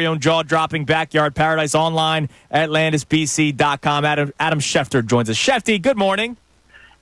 Own jaw-dropping backyard paradise online at landisbc.com. Adam Schefter joins us. Shefty, good morning.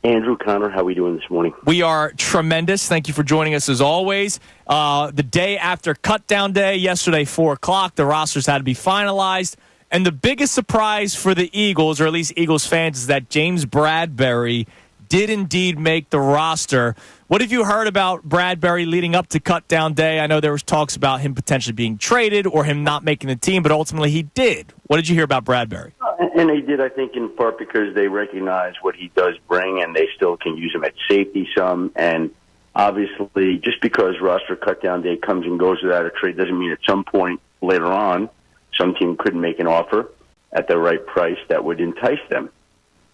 Andrew, Connor, how are we doing this morning? We are tremendous. Thank you for joining us as always. The day after cut-down day, yesterday, 4 o'clock, the rosters had to be finalized. And the biggest surprise for the Eagles, or at least Eagles fans, is that James Bradberry did indeed make the roster. What have you heard about Bradberry leading up to cut-down day? I know there was talks about him potentially being traded or him not making the team, but ultimately he did. What did you hear about Bradberry? And they did, I think, in part because they recognize what he does bring, and they still can use him at safety some. And obviously, just because roster cut-down day comes and goes without a trade doesn't mean at some point later on some team couldn't make an offer at the right price that would entice them.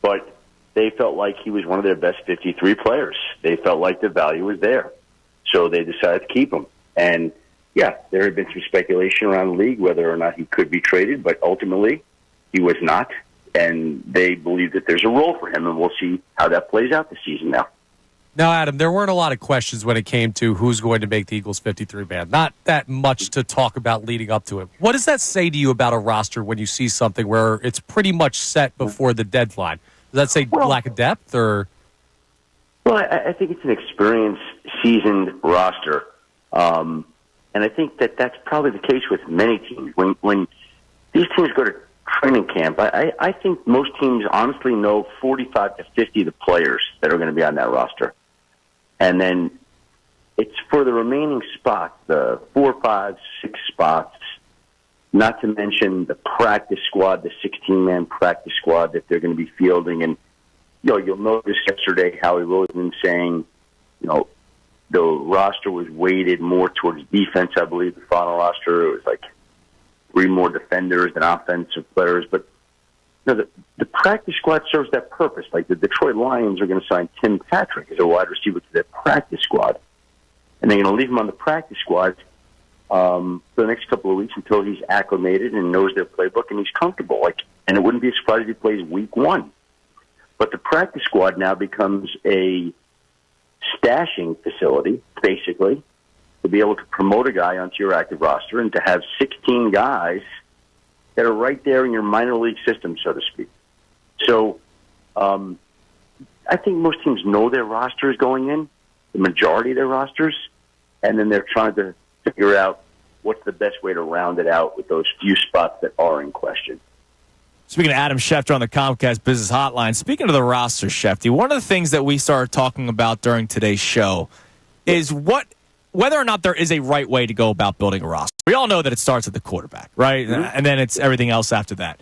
But they felt like he was one of their best 53 players. They felt like the value was there. So they decided to keep him. And, yeah, there had been some speculation around the league whether or not he could be traded, but ultimately he was not. And they believe that there's a role for him, and we'll see how that plays out this season now. Now, Adam, there weren't a lot of questions when it came to who's going to make the Eagles 53 man. Not that much to talk about leading up to it. What does that say to you about a roster when you see something where it's pretty much set before the deadline? Does that say lack of depth, or? Well, I think it's an experienced, seasoned roster. And I think that that's probably the case with many teams. When these teams go to training camp, I think most teams honestly know 45 to 50 of the players that are going to be on that roster. And then it's for the remaining spots, the 4, 5, 6 spots, not to mention the practice squad, the 16-man practice squad that they're going to be fielding. And, you'll notice yesterday Howie Roseman saying, the roster was weighted more towards defense, I believe, the final roster. It was like 3 more defenders than offensive players. But the practice squad serves that purpose. Like the Detroit Lions are going to sign Tim Patrick as a wide receiver to their practice squad. And they're going to leave him on the practice squad for the next couple of weeks until he's acclimated and knows their playbook and he's comfortable. And it wouldn't be a surprise if he plays week 1. But the practice squad now becomes a stashing facility, basically, to be able to promote a guy onto your active roster and to have 16 guys that are right there in your minor league system, so to speak. So I think most teams know their rosters going in, the majority of their rosters, and then they're trying to figure out what's the best way to round it out with those few spots that are in question. Speaking of Adam Schefter on the Comcast Business Hotline, speaking of the roster, Shefty, one of the things that we started talking about during today's show is whether or not there is a right way to go about building a roster. We all know that it starts at the quarterback, right? Mm-hmm. And then it's everything else after that.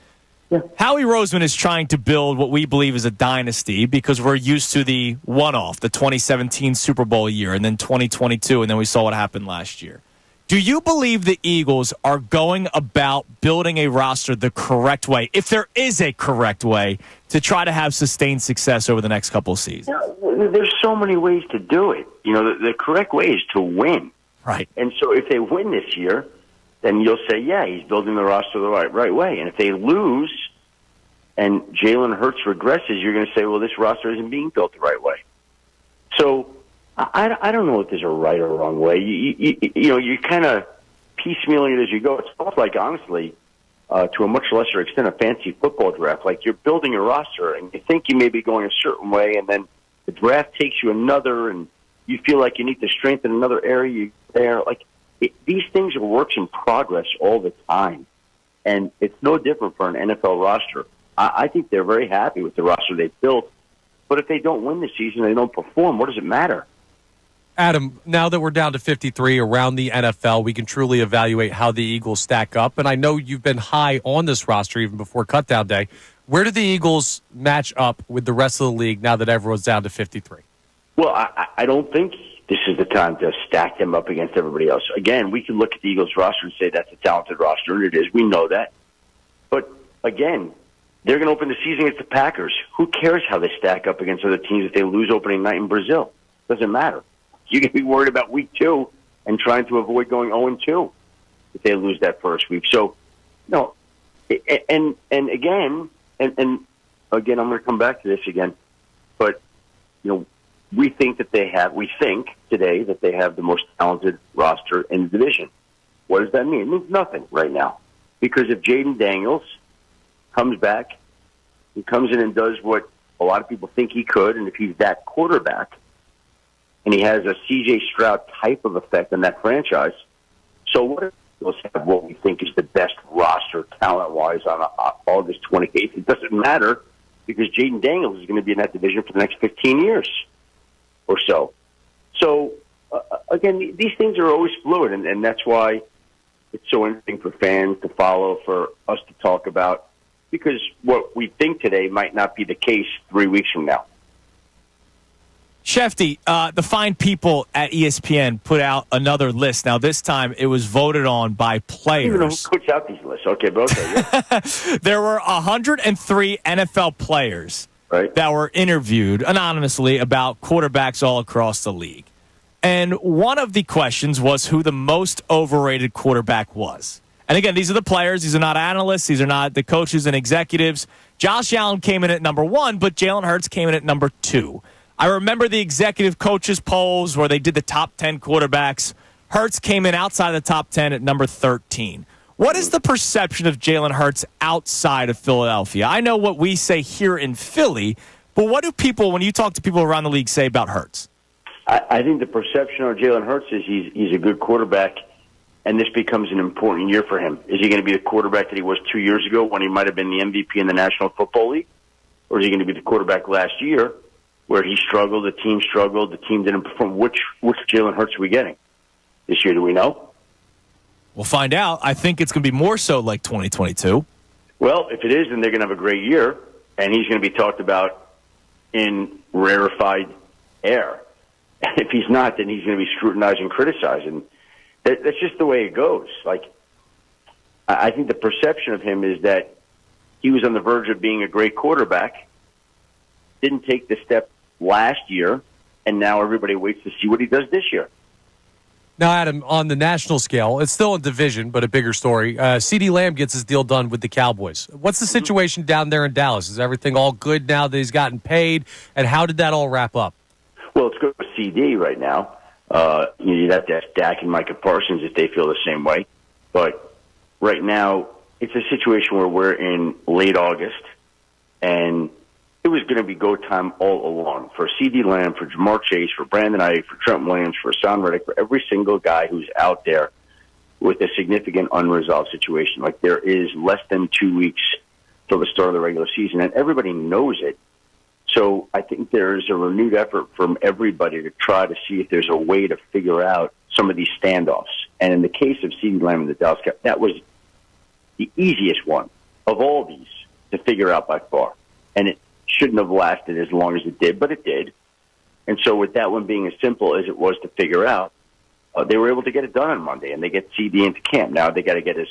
Yeah. Howie Roseman is trying to build what we believe is a dynasty because we're used to the one-off, the 2017 Super Bowl year, and then 2022, and then we saw what happened last year. Do you believe the Eagles are going about building a roster the correct way, if there is a correct way, to try to have sustained success over the next couple of seasons? There's so many ways to do it. The correct way is to win. Right. And so if they win this year, then you'll say, yeah, he's building the roster the right way. And if they lose and Jalen Hurts regresses, you're going to say, well, this roster isn't being built the right way. So I don't know if there's a right or wrong way. You're kind of piecemealing it as you go. It's almost like, honestly, to a much lesser extent, a fancy football draft. Like you're building a roster, and you think you may be going a certain way, and then the draft takes you another, and you feel like you need to strengthen another area there. These things are works in progress all the time, and it's no different for an NFL roster. I think they're very happy with the roster they've built, but if they don't win the season, they don't perform, what does it matter? Adam, now that we're down to 53 around the NFL, we can truly evaluate how the Eagles stack up. And I know you've been high on this roster even before cutdown day. Where do the Eagles match up with the rest of the league now that everyone's down to 53? Well, I don't think this is the time to stack them up against everybody else. Again, we can look at the Eagles roster and say that's a talented roster, and it is. We know that. But, again, they're going to open the season against the Packers. Who cares how they stack up against other teams if they lose opening night in Brazil? Doesn't matter. You can be worried about week 2 and trying to avoid going 0-2 if they lose that first week. So, and again, I'm going to come back to this again, but we think today that they have the most talented roster in the division. What does that mean? It means nothing right now. Because if Jaden Daniels comes back, he comes in and does what a lot of people think he could, and if he's that quarterback, and he has a C.J. Stroud type of effect on that franchise, so what if we'll have what we think is the best roster talent-wise on August 28th? It doesn't matter because Jaden Daniels is going to be in that division for the next 15 years or so. So, again, these things are always fluid, and that's why it's so interesting for fans to follow, for us to talk about, because what we think today might not be the case 3 weeks from now. Schefty, the fine people at ESPN put out another list. Now, this time it was voted on by players. I don't even know who puts out these lists. Okay, but okay. Yeah. There were 103 NFL players that were interviewed anonymously about quarterbacks all across the league. And one of the questions was who the most overrated quarterback was. And again, these are the players. These are not analysts. These are not the coaches and executives. Josh Allen came in at number 1, but Jalen Hurts came in at number 2. I remember the executive coaches polls where they did the top 10 quarterbacks. Hurts came in outside of the top 10 at number 13. What is the perception of Jalen Hurts outside of Philadelphia? I know what we say here in Philly, but what do people, when you talk to people around the league, say about Hurts? I think the perception of Jalen Hurts is he's a good quarterback, and this becomes an important year for him. Is he going to be the quarterback that he was 2 years ago when he might have been the MVP in the National Football League? Or is he going to be the quarterback last year where he struggled, the team struggled, the team didn't perform? Which Jalen Hurts are we getting this year? Do we know? We'll find out. I think it's going to be more so like 2022. Well, if it is, then they're going to have a great year, and he's going to be talked about in rarefied air. If he's not, then he's going to be scrutinized and criticized, and that's just the way it goes. Like, I think the perception of him is that he was on the verge of being a great quarterback, didn't take the step last year, and now everybody waits to see what he does this year. Now, Adam, on the national scale, it's still a division, but a bigger story. CeeDee Lamb gets his deal done with the Cowboys. What's the situation down there in Dallas? Is everything all good now that he's gotten paid, and how did that all wrap up? Well, it's good for CD right now. You'd have to ask Dak and Micah Parsons if they feel the same way. But right now, it's a situation where we're in late August, and it was going to be go time all along for CeeDee Lamb, for Jamar Chase, for Brandon Ayuk, for Trent Williams, for Hassan Reddick, for every single guy who's out there with a significant unresolved situation. Like, there is less than 2 weeks till the start of the regular season, and everybody knows it. So I think there's a renewed effort from everybody to try to see if there's a way to figure out some of these standoffs. And in the case of CeeDee Lamb and the Dallas Cowboys, that was the easiest one of all these to figure out by far. And it shouldn't have lasted as long as it did, but it did. And so with that one being as simple as it was to figure out, they were able to get it done on Monday, and they get CD into camp. Now they got to get his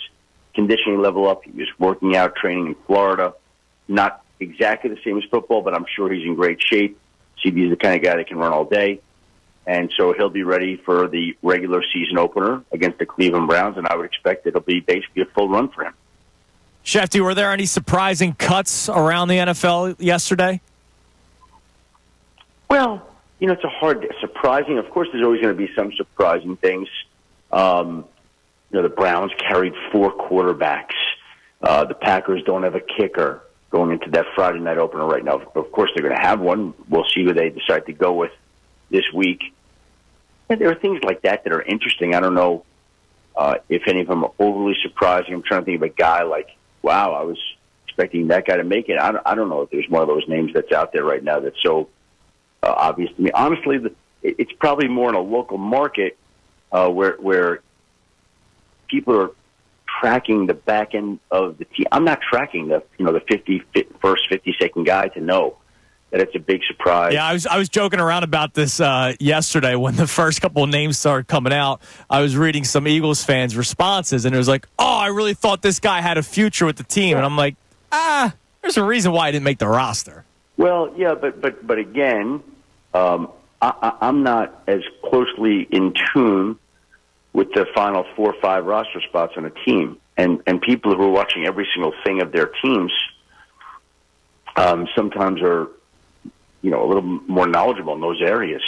conditioning level up. He was working out, training in Florida. Not exactly the same as football, but I'm sure he's in great shape. CD is the kind of guy that can run all day. And so he'll be ready for the regular season opener against the Cleveland Browns, and I would expect it'll be basically a full run for him. Schefter, were there any surprising cuts around the NFL yesterday? Well, it's a hard surprising. Of course, there's always going to be some surprising things. The Browns carried 4 quarterbacks. The Packers don't have a kicker going into that Friday night opener right now. Of course, they're going to have one. We'll see who they decide to go with this week. And there are things like that that are interesting. I don't know if any of them are overly surprising. I'm trying to think of a guy like, wow, I was expecting that guy to make it. I don't know if there's one of those names that's out there right now that's so obvious to me. Honestly, it's probably more in a local market where people are tracking the back end of the team. I'm not tracking the 50-second guy to know that it's a big surprise. Yeah, I was joking around about this yesterday when the first couple of names started coming out. I was reading some Eagles fans' responses, and it was like, oh, I really thought this guy had a future with the team. And I'm like, there's a reason why I didn't make the roster. Well, yeah, but again, I'm not as closely in tune with the final 4 or 5 roster spots on a team. And people who are watching every single thing of their teams sometimes are, a little more knowledgeable in those areas.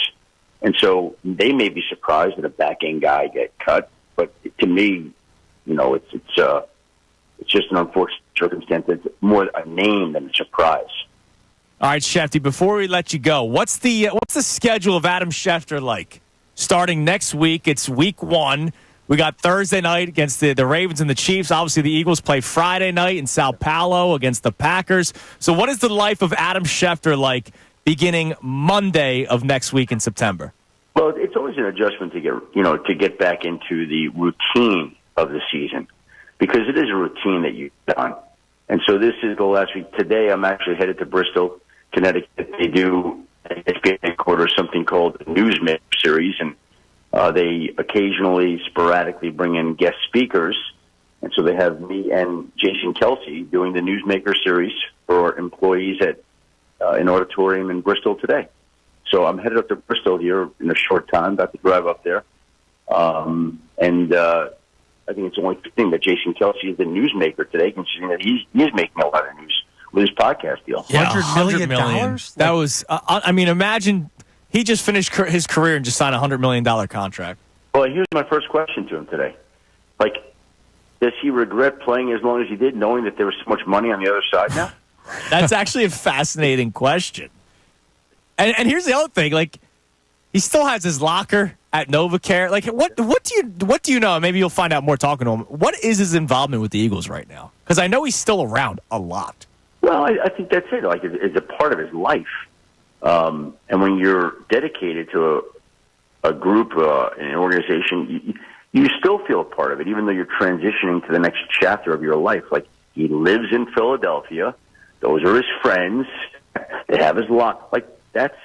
And so they may be surprised that a back-end guy get cut. But to me, It's just an unfortunate circumstance. It's more a name than a surprise. All right, Schefty, before we let you go, what's the schedule of Adam Schefter like? Starting next week, it's week 1. We got Thursday night against the Ravens and the Chiefs. Obviously, the Eagles play Friday night in Sao Paulo against the Packers. So what is the life of Adam Schefter like beginning Monday of next week in September? Well, it's always an adjustment to get back into the routine of the season, because it is a routine that you've done. And so this is the last week. Today, I'm actually headed to Bristol, Connecticut. They do at ESPN headquarters something called the Newsmaker Series, and they occasionally, sporadically bring in guest speakers. And so they have me and Jason Kelce doing the Newsmaker Series for employees at an auditorium in Bristol today. So I'm headed up to Bristol here in a short time, about to drive up there. I think it's the only thing that Jason Kelce is the newsmaker today, considering that he's making a lot of news with his podcast deal. Yeah, $100 million? That was, imagine he just finished his career and just signed a $100 million contract. Well, here's my first question to him today. Does he regret playing as long as he did, knowing that there was so much money on the other side now? That's actually a fascinating question. And here's the other thing, he still has his locker at NovaCare. What do you know? Maybe you'll find out more talking to him. What is his involvement with the Eagles right now? Because I know he's still around a lot. Well, I think that's it. It's a part of his life. And when you're dedicated to a group, an organization, you still feel a part of it, even though you're transitioning to the next chapter of your life. He lives in Philadelphia. Those are his friends. They have his lock. That's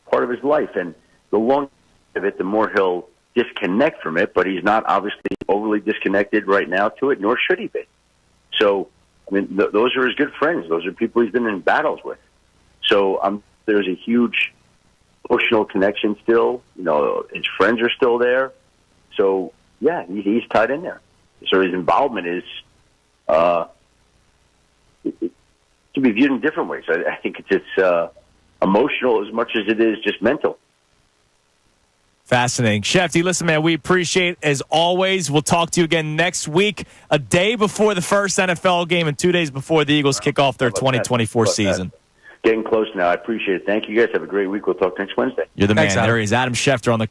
part of his life. And the longer of it, the more he'll disconnect from it, but he's not obviously overly disconnected right now to it, nor should he be. So, those are his good friends. Those are people he's been in battles with. So there's a huge emotional connection still. His friends are still there. So, yeah, he's tied in there. So his involvement is to be viewed in different ways. I think it's emotional as much as it is just mental. Fascinating. Schefty, listen, man, we appreciate it as always. We'll talk to you again next week, a day before the first NFL game and 2 days before the Eagles kick off their 2024 season. Getting close now. I appreciate it. Thank you guys. Have a great week. We'll talk next Wednesday. You're the man. Thanks, Adam. There he is, Adam Schefter on the